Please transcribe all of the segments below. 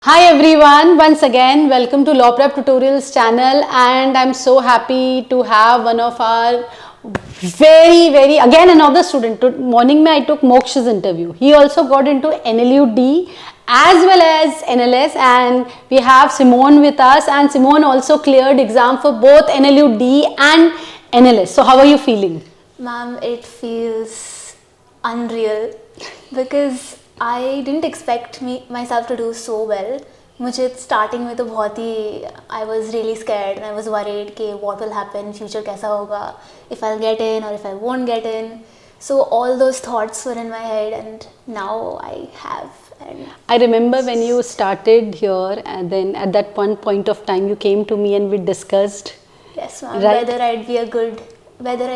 Hi everyone, once again welcome to Law Prep Tutorials channel, and I'm so happy to have one of our very again another student. Morning mein I took Moksh's interview. He also got into NLU-D as well as NLS, and we have Simone with us, and Simone also cleared exam for both NLU-D and NLS. So how are you feeling? Ma'am, it feels unreal because I didn't expect myself to do so well. मुझे starting में तो बहुत ही I was really scared and I was worried कि what will happen, future कैसा होगा, if I'll get in or if I won't get in. So all those thoughts were in my head and now I have. And I remember when you started here, and then at that one point of time you came to me and we discussed. yes, ma'am, Right. whether I'd be a good, whether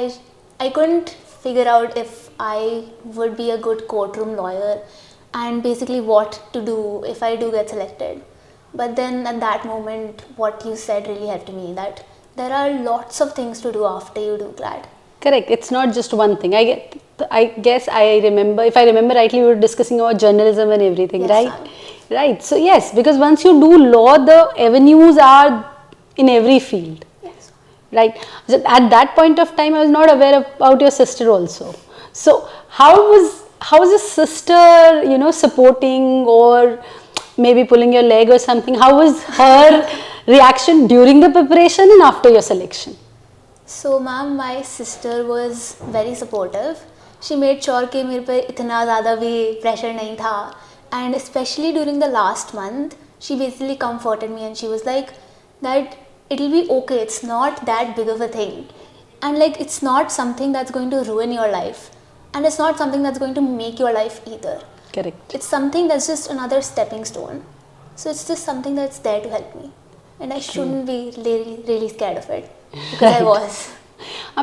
I couldn't figure out if I would be a good courtroom lawyer and basically what to do if I do get selected. But then at that moment, what you said really helped me that there are lots of things to do after you do GLAD. Correct. It's not just one thing. I guess I remember, if I remember rightly, we were discussing about journalism and everything, Yes, right? ma'am. Right. So yes, because once you do law, the avenues are in every field, Yes. right? So at that point of time, I was not aware about your sister also. So how was your sister, supporting or maybe pulling your leg or something? How was her reaction during the preparation and after your selection? So ma'am, my sister was very supportive. She made sure कि मेरे पे इतना ज़्यादा भी pressure नहीं था. And especially during the last month, she basically comforted me and she was like that it'll be okay. It's not that big of a thing. And like it's not something that's going to ruin your life. And it's not something that's going to make your life either. Correct. It's something that's just another stepping stone. So it's just something that's there to help me. And I shouldn't be really scared of it. Because I was.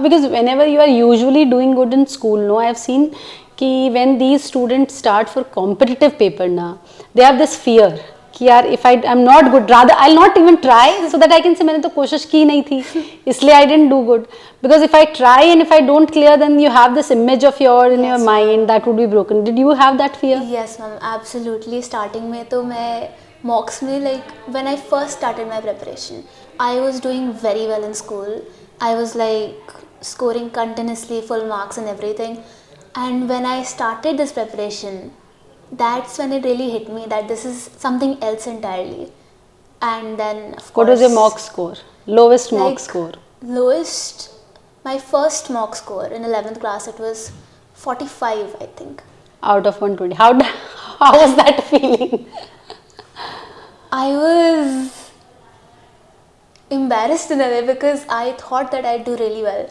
Because whenever you are usually doing good in school, no, I have seen कि when these students start for competitive paper ना, they have this fear कि यार if I am not good, rather I'll not even try so that I can say मैंने तो कोशिश की नहीं थी, इसलिए I didn't do good. Because if I try and if I don't clear, then you have this image of yours in your Yes, mind that would be broken. Did you have that fear? Yes, ma'am, absolutely. Starting में तो मैं mocks में like when I first started my preparation, I was doing very well in school. I was like scoring continuously full marks and everything. And when I started this preparation, that's when it really hit me that this is something else entirely. And then of course, What was your mock score? Lowest mock like score? lowest, my first mock score in 11th class, it was 45, I think. Out of 120. How was that feeling? I was embarrassed in a way because I thought that I'd do really well,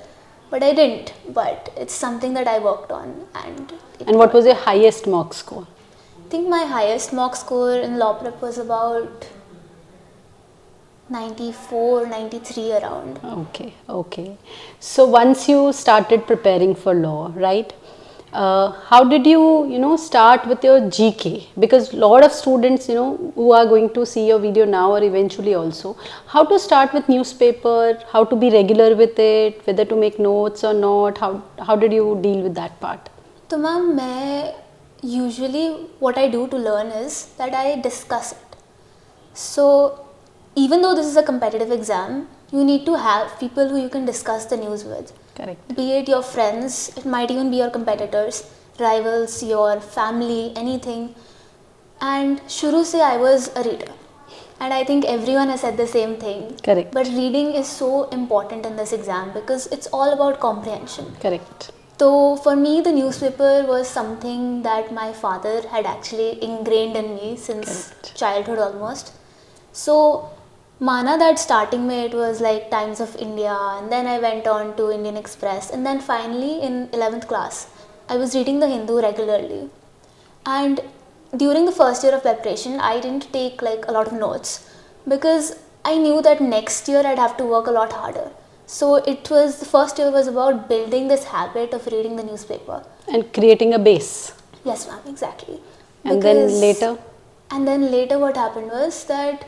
but I didn't. But it's something that I worked on, and And what was your highest mock score? I think my highest mock score in law prep was about 94, 93 around. Okay. So once you started preparing for law, right? How did you start with your GK? Because a lot of students, who are going to see your video now or eventually also, how to start with newspaper, how to be regular with it, whether to make notes or not, how did you deal with that part? So ma'am, usually what I do to learn is that I discuss it. So even though this is a competitive exam, you need to have people who you can discuss the news with. Correct. Be it your friends, it might even be your competitors, rivals, your family, anything. And shuru se I was a reader. And I think everyone has said the same thing. Correct. But reading is so important in this exam because it's all about comprehension. Correct. So for me, the newspaper was something that my father had actually ingrained in me since childhood almost. So Mana that starting में it was like Times of India, and then I went on to Indian Express, and then finally in 11th class I was reading the Hindu regularly. And during the first year of preparation I didn't take like a lot of notes because I knew that next year I'd have to work a lot harder. So it was, the first year was about building this habit of reading the newspaper. And creating a base. Yes ma'am, exactly. And then later? And then later what happened was that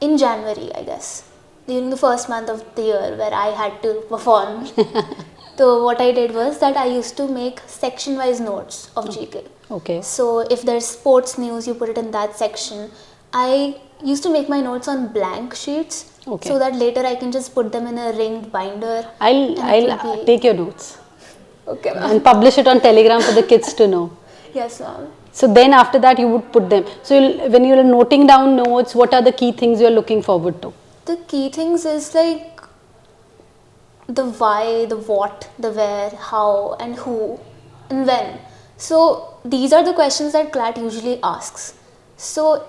in January, I guess, during the first month of the year where I had to perform, So what I did was that I used to make section-wise notes of GK. Okay. So if there's sports news, you put it in that section. I used to make my notes on blank sheets, Okay. so that later I can just put them in a ringed binder. I'll and it will be- take your notes Okay, ma'am. and publish it on Telegram for the kids to know. Yes, ma'am. So then after that you would put them. So when you're noting down notes, what are the key things you're looking forward to? The key things is like the why, the what, the where, how, and who, and when. So these are the questions that CLAT usually asks. So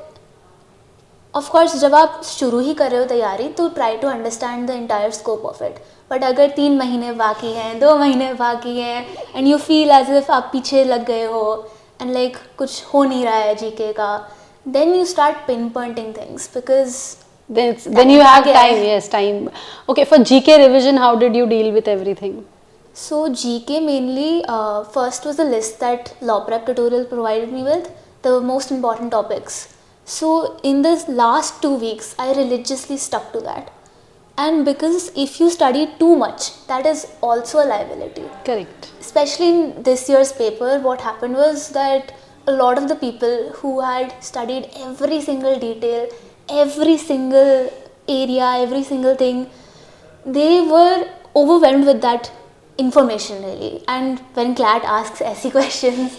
of course, जब आप शुरू ही कर रहे हो तैयारी तो try to understand the entire scope of it. But अगर 3 महीने बाकी हैं, 2 महीने बाकी हैं, and you feel as if आप पीछे लग गए हो and like कुछ हो नहीं रहा है GK का, then you start pinpointing things because Then you have time. Yes, time. Okay, for GK revision, how did you deal with everything? So GK mainly, first was the list that Law Prep tutorial provided me with, the most important topics. So in the last 2 weeks, I religiously stuck to that. And because if you study too much, that is also a liability. Correct. Especially in this year's paper, what happened was that a lot of the people who had studied every single detail, every single area, every single thing, they were overwhelmed with that information really. And when CLAT asks SE questions,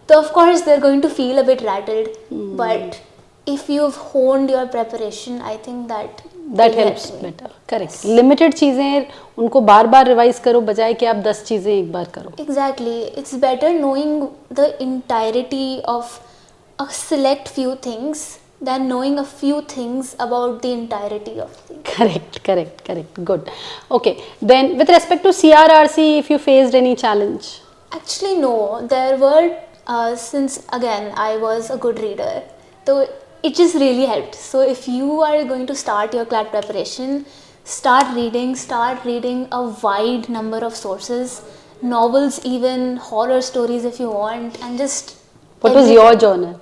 so of course they're going to feel a bit rattled. But if you've honed your preparation, I think that That helps better. Correct. Limited चीजें उनको बार बार revise करो बजाय कि आप 10 चीजें एक बार करो. Exactly. It's better knowing the entirety of a select few things than knowing a few things about the entirety of things. Correct. Good. Okay. Then with respect to CRRC, if you faced any challenge? Actually, no. There were, since again I was a good reader, so it just really helped. So if you are going to start your CLAT preparation, start reading a wide number of sources, novels, even horror stories if you want, and just. What was your genre?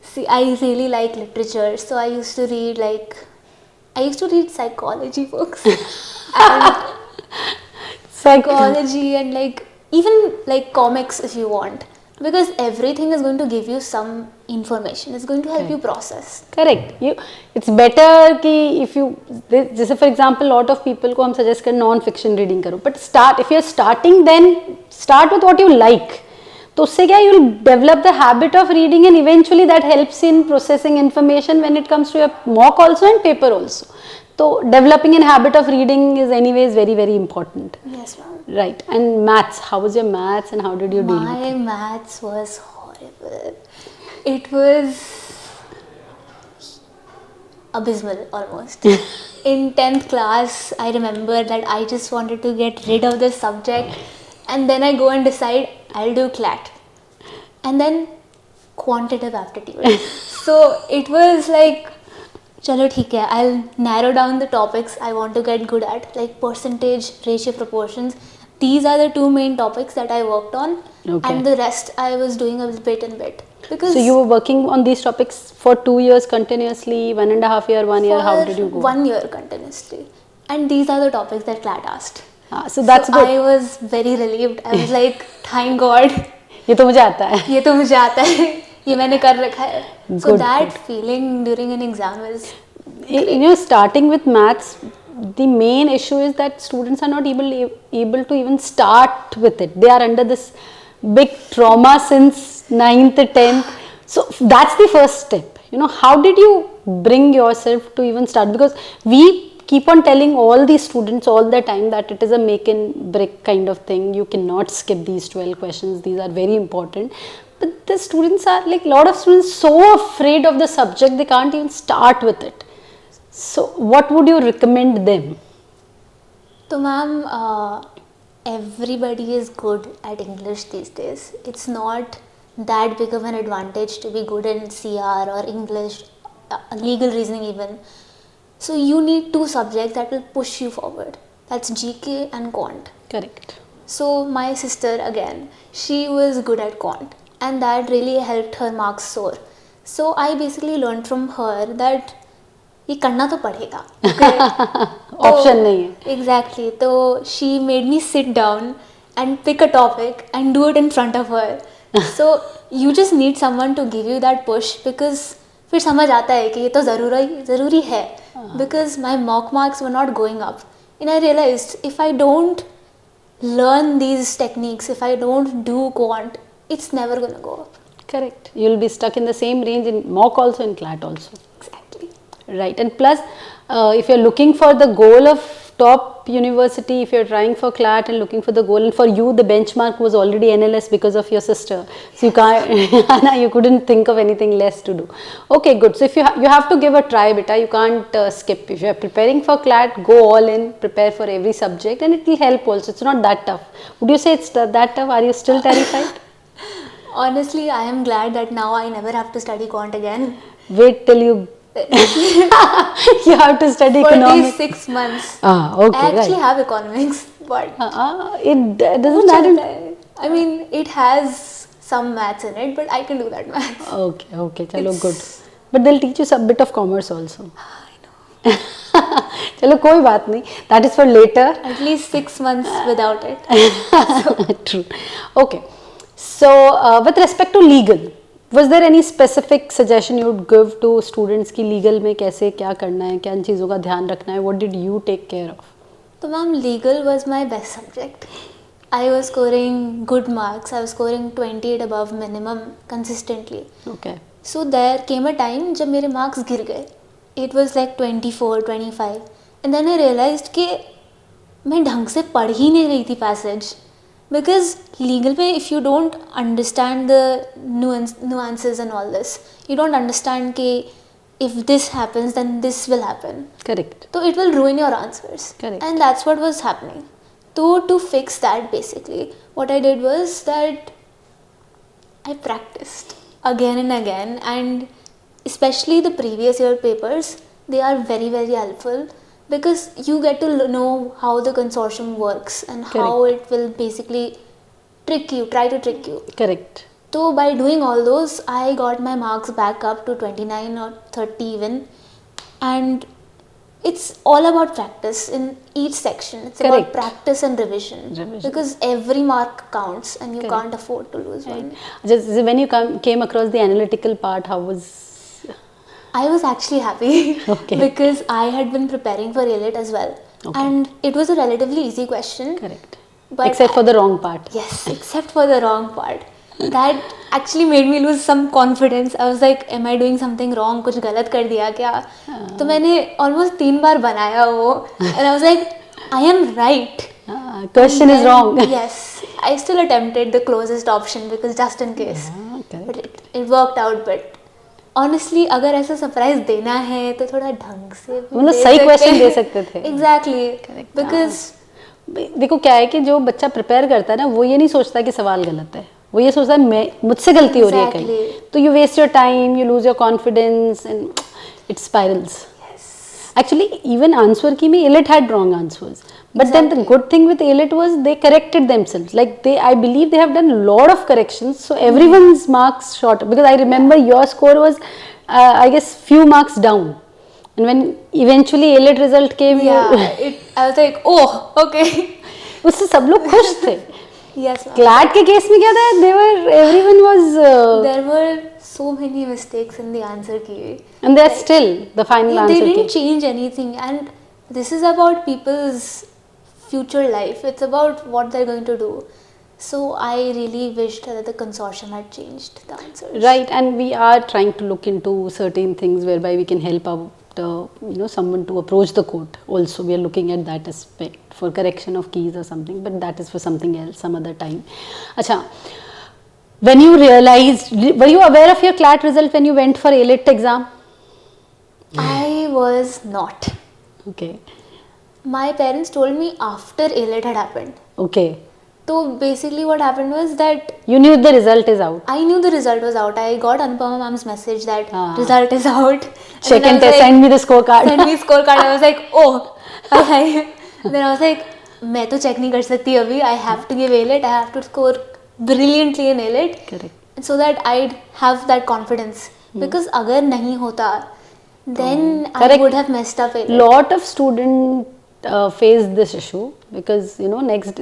See, I really like literature, so I used to read psychology books. And psychology and like even like comics if you want, because everything is going to give you some information. It's going to help you process. Correct. It's better कि if you जैसे for example lot of people को हम suggest कर non fiction reading करो, but if you're starting then start with what you like. तो उससे क्या you'll develop the habit of reading and eventually that helps in processing information when it comes to your mock also and paper also. So developing a habit of reading is anyways very very important. Yes, ma'am. Right. And maths, how was your maths and how did you deal with it? My maths was horrible. It was abysmal almost. In 10th class, I remember that I just wanted to get rid of this subject, and then I go and decide I'll do CLAT. And then quantitative aptitude. So it was like, chalo theek hai, I'll narrow down the topics I want to get good at, like percentage, ratio, proportions. These are the 2 main topics that I worked on, and the rest I was doing a bit and bit. Because so you were working on these topics for 2 years continuously, 1.5 year, 1 year, how did you go? 1 year continuously. And these are the topics that CLAT asked. So that's good. I was very relieved. I was like, thank God. ये तो मुझे आता है. ये तो मुझे आता है. ये मैंने कर रखा है. So that feeling during an exam is great. You know, starting with maths, the main issue is that students are not able to even start with it. They are under this big trauma since 9th, 10th. So that's the first step. You know, how did you bring yourself to even start? Because we keep on telling all these students all the time that it is a make and break kind of thing. You cannot skip these 12 questions. These are very important. But the students are like, a lot of students so afraid of the subject, they can't even start with it. So what would you recommend them? So ma'am, everybody is good at English these days. It's not that big of an advantage to be good in CR or English, legal reasoning even. So you need 2 subjects that will push you forward. That's GK and Quant. Correct. So my sister again, she was good at Quant, and that really helped her marks soar. So I basically learned from her that ये करना तो पड़ेगा, option नहीं है. Exactly. तो she made me sit down and pick a topic and do it in front of her. So you just need someone to give you that push, because फिर समझ आता है कि ये तो ज़रूरी है. Because my mock marks were not going up and I realized if I don't learn these techniques, if I don't do quant, it's never going to go up. Correct. You'll be stuck in the same range in mock also, in CLAT also. Exactly. Right. And plus, if you're looking for the goal of top university, if you're trying for CLAT and looking for the goal, and for you the benchmark was already NLS because of your sister, so you can't, you couldn't think of anything less to do. Okay, good. So if you have to give a try, beta, you can't skip. If you're preparing for CLAT, go all in, prepare for every subject, and it will help also. It's not that tough. Would you say it's that tough? Are you still terrified? Honestly, I am glad that now I never have to study quant again. Wait till you you have to study For economics. these 6 months. Okay, I actually right. have economics, but It doesn't कुछ matter. होता है. I mean, it has some maths in it, but I can do that maths. Okay, chalo, It's- good. But they'll teach you some bit of commerce also. I know. चलो कोई बात नहीं. That is for later. At least 6 months without it. True. Okay. So, with respect to legal, was there any specific suggestion you would give to students कि legal में कैसे क्या करना है, क्या इन चीज़ों का ध्यान रखना है? What did you take care of? So, ma'am, legal was my best subject. I was scoring good marks. I was scoring 28 above minimum consistently. Okay. So there came a time जब मेरे marks गिर गए. It was like 24, 25. And then I realized कि मैं ढंग से पढ़ ही नहीं रही थी passage. Because legal में if you don't understand the nuances and all this, you don't understand कि if this happens then this will happen. Correct. So it will ruin your answers. Correct. And that's what was happening. So to fix that, basically, what I did was that I practiced again and again, and especially the previous year papers, they are very, very helpful because you get to know how the consortium works and how it will basically try to trick you. Correct. So by doing all those, I got my marks back up to 29 or 30 even, and it's all about practice in each section. It's Correct. about practice and revision. Because every mark counts and you can't afford to lose one. Just when you came across the analytical part, how was? I was actually happy Okay. because I had been preparing for AILET as well. Okay. And it was a relatively easy question. Correct. But Except for the wrong part. Yes, except for the wrong part. That actually made me lose some confidence. I was like, am I doing something wrong? कुछ गलत कर दिया क्या? तो मैंने almost 3 बार बनाया वो. And I was like, I am right. Question is And wrong. Yes, I still attempted the closest option because just in case. Correct. But it worked out. But honestly, अगर ऐसा सरप्राइज देना है तो थोड़ा ढंग से मतलब सही क्वेश्चन दे सकते थे. Exactly. Because देखो क्या है कि जो बच्चा प्रिपेयर करता है ना, वो ये नहीं सोचता कि सवाल गलत है, वो ये सोचता है मैं मुझसे गलती हो रही है कहीं, तो you waste your time, you lose your confidence and it spirals. Actually, even answer key mein AILET had wrong answers. But then the good thing with AILET was they corrected themselves. Like I believe they have done a lot of corrections. So everyone's marks short. Because I remember your score was, I guess, few marks down. And when eventually AILET result came, I was like, oh, okay. उससे सब लोग खुश थे. Yes, ma'am. CLAT के case में क्या था? Everyone was. There were so many mistakes in the answer key. And they're still the final answer They key. didn't change anything, and this is about people's future life. It's about what they're going to do. So I really wished that the consortium had changed the answers. Right, and we are trying to look into certain things whereby we can help out, someone to approach the court. Also, we are looking at that aspect for correction of keys or something, but that is for something else, some other time. Acha, when you realized, were you aware of your CLAT result when you went for AILET exam? I was not. Okay. My parents told me after AILET had happened. Okay. So basically what happened was that You knew the result is out. I knew the result was out. I got Anupama ma'am's message that result is out. Check then I and was test, like, send me the scorecard. Send me scorecard. I was like, oh. Then I was like, मैं तो check नहीं कर सकती अभी. I have to give AILET. I have to score brilliantly in AILET. Correct. So that I'd have that confidence. Because अगर नहीं होता, then I Correct. would have messed up a lot. Lot of student face this issue because you know next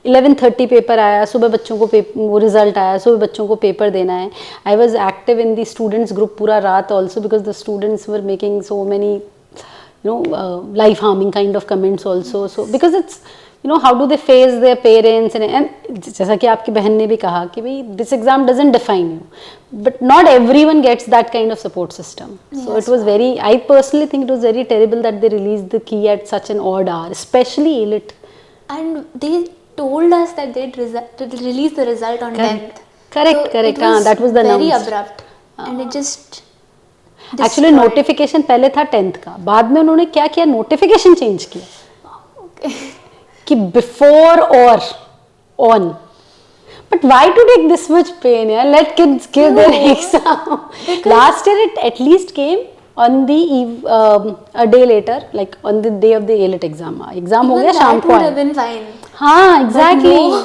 11:30 paper आया, सुबह बच्चों को वो result आया, सुबह बच्चों को पेपर देना है. I was active in the students group पूरा रात also because the students were making so many life harming kind of comments also. So because it's how do they face their parents and जैसा कि आपकी बहन ने भी कहा कि भाई this exam doesn't define you, but not everyone gets that kind of support system. So it was I personally think it was very terrible that they released the key at such an odd hour, especially AILIT. And they told us that they'd release the result on 10th. Correct. It was that was the very announced. abrupt and it just actually notification पहले था 10th का, बाद में उन्होंने क्या किया, notification change किया कि बिफोर और on. But why to take this much pain यार, let kids give their exam. Last year it at least came on the a day later, like on the day of the AILIT exam. Exam हो गया शाम को. That would have been fine. हाँ, exactly. No.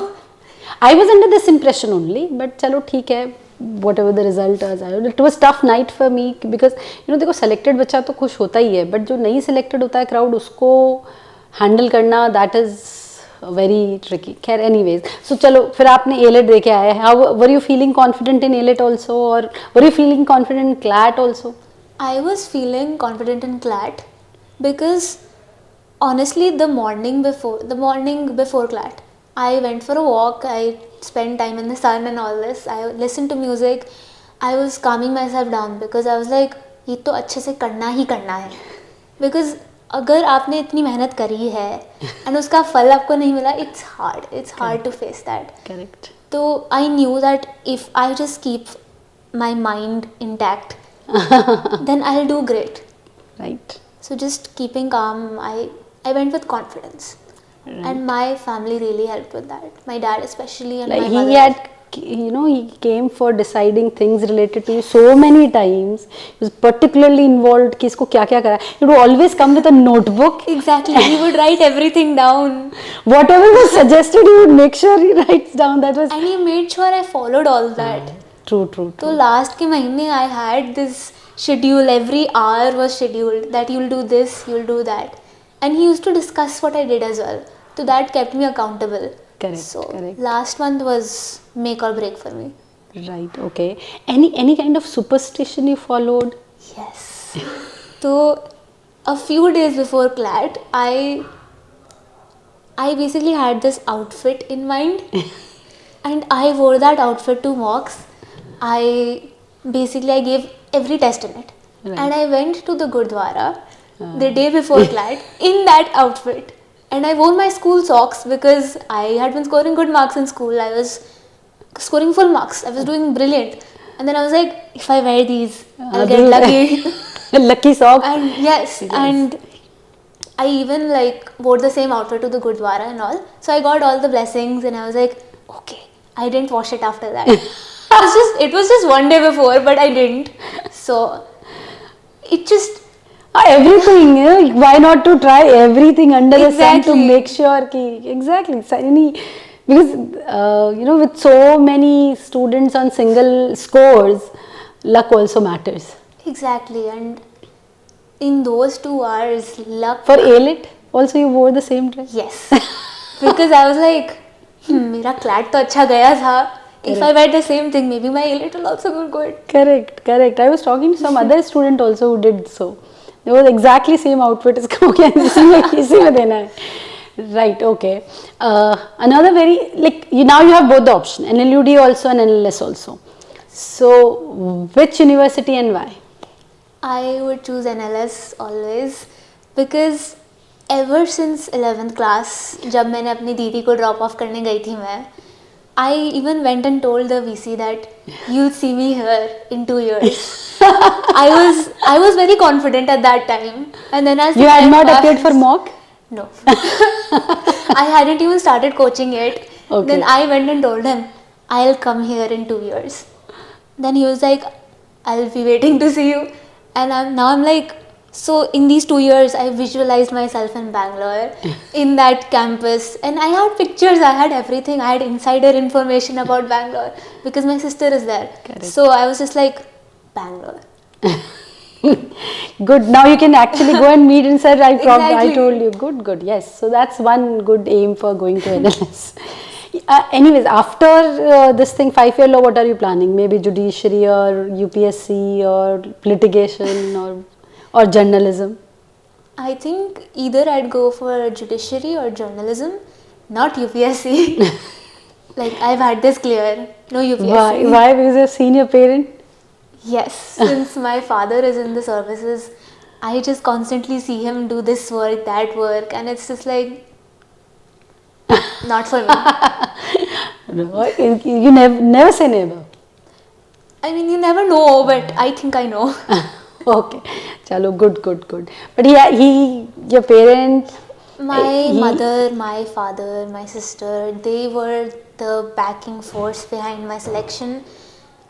I was under this impression only, but चलो ठीक है. Whatever the result is, it was tough night for me because देखो selected बच्चा तो खुश होता ही है, but जो नहीं selected होता है crowd उसको handle करना that is very tricky. खैर anyways, so चलो फिर आपने AILIT दे के आए. How were you feeling confident in AILIT also, or were you feeling confident in CLAT also? I was feeling confident in CLAT because honestly the morning before CLAT, I went for a walk, I spent time in the sun and all this, I listened to music, I was calming myself down because I was like ये तो अच्छे से करना ही करना है. Because अगर आपने इतनी मेहनत करी है and उसका फल आपको नहीं मिला, it's hard to face that. Correct. So I knew that if I just keep my mind intact, then I'll do great. Right. So just keeping calm, I went with confidence. Right. And my family really helped with that. My dad especially and like my mother. He had, he came for deciding things related to you so many times. He was particularly involved कि इसको क्या क्या करा. He would always come with a notebook. Exactly. He would write everything down. Whatever was suggested, he would make sure he writes down. That was. And he made sure I followed all that. True. So last के महीने I had this schedule. Every hour was scheduled that you'll do this, you'll do that. And he used to discuss what I did as well. So that kept me accountable. Correct. So correct. last month was make or break for me. Right. Okay. Any kind of superstition you followed? Yes. So a few days before CLAT, I basically had this outfit in mind, and I wore that outfit to mocks. I gave every test in it, right. And I went to the Gurdwara the day before CLAT in that outfit. And I wore my school socks because I had been scoring good marks in school. I was scoring full marks. I was doing brilliant. And then I was like, if I wear these, I'll get lucky. Lucky socks. And yes, and I even wore the same outfit to the Gurdwara and all. So I got all the blessings and I was like, okay, I didn't wash it after that. It was just one day before, but I didn't. So it just... everything, why not to try everything under the sun to make sure exactly because with so many students on single scores, luck also matters. Exactly. And in those 2 hours, luck... For AILIT also you wore the same dress? Yes. Because I was like, मेरा CLAT तो अच्छा गया था. If I wear the same thing, maybe my AILIT will also go good. Correct. I was talking to some other student also who did so. It was exactly same outfit. इसका इसी में देना है. Right. Okay. Another very now you have both the option, NLUD also and NLS also. So which university and why? I would choose NLS always because ever since 11th class, जब मैंने अपनी दीदी को drop off करने गई थी मैं, I even went and told the VC that you'll see me here in 2 years. I was very confident at that time, and then as you had not appeared for mock? No. I hadn't even started coaching yet. Okay. Then I went and told him I'll come here in 2 years. Then he was like, I'll be waiting to see you. And I'm like, so in these 2 years, I visualized myself in Bangalore, in that campus. And I had pictures, I had everything. I had insider information about Bangalore because my sister is there. Correct. So I was just like, Bangalore. Good. Now you can actually go and meet and say, I Exactly. told you. Good, good. Yes. So that's one good aim for going to NLS. Anyways, after this thing, 5-year law, what are you planning? Maybe judiciary or UPSC or litigation or journalism? I think either I'd go for judiciary or journalism, not UPSC. Like I've had this clear, no Why? UPSC. Why? Because you're a senior parent? Yes, since my father is in the services, I just constantly see him do this work, that work, and it's just like not for me. No, you never say never. I mean, you never know, but I think I know. Okay, chalo, good, good, good. But your parent, My he, mother, my father, my sister, they were the backing force behind my selection.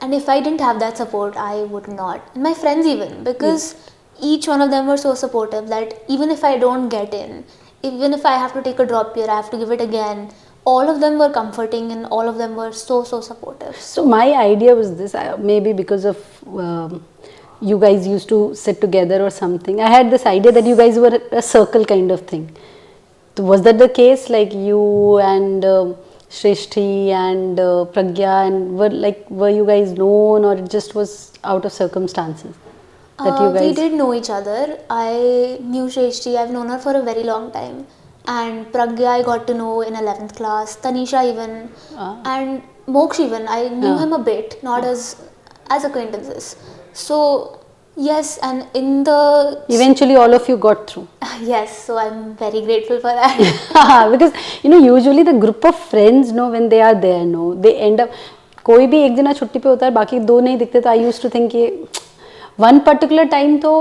And if I didn't have that support, I would not. And my friends, even, because each one of them were so supportive that even if I don't get in, even if I have to take a drop year, I have to give it again, all of them were comforting and all of them were so supportive. So my idea was this, maybe because of you guys used to sit together or something. I had this idea that you guys were a circle kind of thing. So was that the case? Like you and Shrishti and Pragya, and were you guys known, or it just was out of circumstances that you We guys? did know each other. I knew Shrishti, I've known her for a very long time. And Pragya I got to know in 11th class, Tanisha even, and Moksh even. I knew him a bit, not as acquaintances. So, yes, and in the. Eventually, all of you got through. Yes, so I'm very grateful for that. Because usually the group of friends when they are there they end up कोई भी एक जना छुट्टी पे होता है बाकी दो नहीं दिखते तो I used to think कि one particular time तो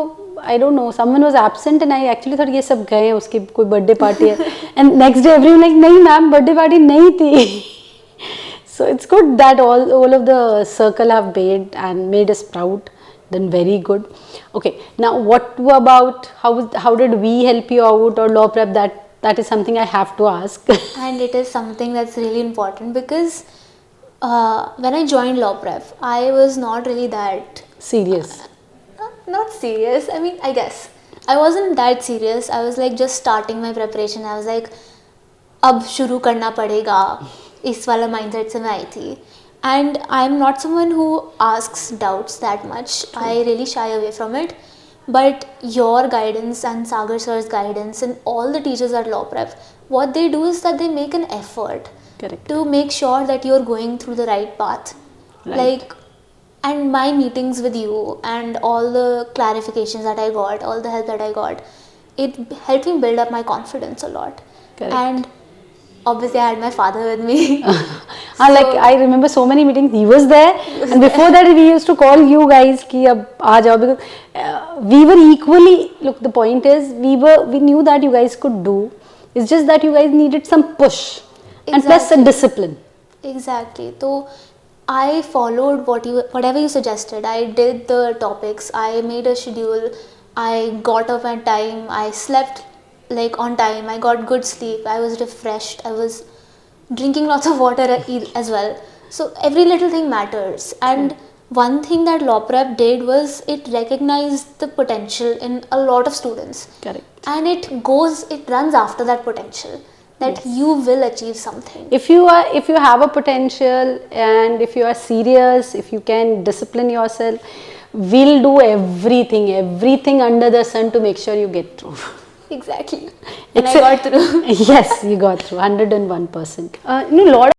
I don't know someone was absent and I actually thought ये सब गए हैं उसकी कोई birthday party है and next day everyone like नहीं मैम birthday party नहीं थी. So it's good that all of the circle have made us proud. Then very good. Okay, now what about how did we help you out or law prep? That is something I have to ask. And it is something that's really important because when I joined Law Prep, I was not really that Serious. not serious. I mean, I guess I wasn't that serious. I was like just starting my preparation. I was like, अब शुरू करना पड़ेगा इस वाला mindset से मैं आई थी. And I'm not someone who asks doubts that much. I really shy away from it. But your guidance and Sagar sir's guidance and all the teachers at Law Prep, what they do is that they make an effort Correct. to make sure that you're going through the right path. Right. Like, and my meetings with you and all the clarifications that I got, all the help that I got, it helped me build up my confidence a lot. Correct. And obviously I had my father with me. Like I remember so many meetings he was there and before that we used to call you guys कि अब आ जाओ because we were equally, look, the point is we knew that you guys could do, it's just that you guys needed some push and plus a Exactly. discipline. Exactly. So I followed whatever you suggested. I did the topics. I made a schedule. I got up at time. I slept like on time. I got good sleep. I was refreshed. I was drinking lots of water as well. So every little thing matters. And one thing that Law Prep did was it recognized the potential in a lot of students. Correct. And it runs after that potential, that you will achieve something. If you have a potential and if you are serious, if you can discipline yourself, we'll do everything under the sun to make sure you get through. Exactly. And I got through. Yes, you got through 101%. A lot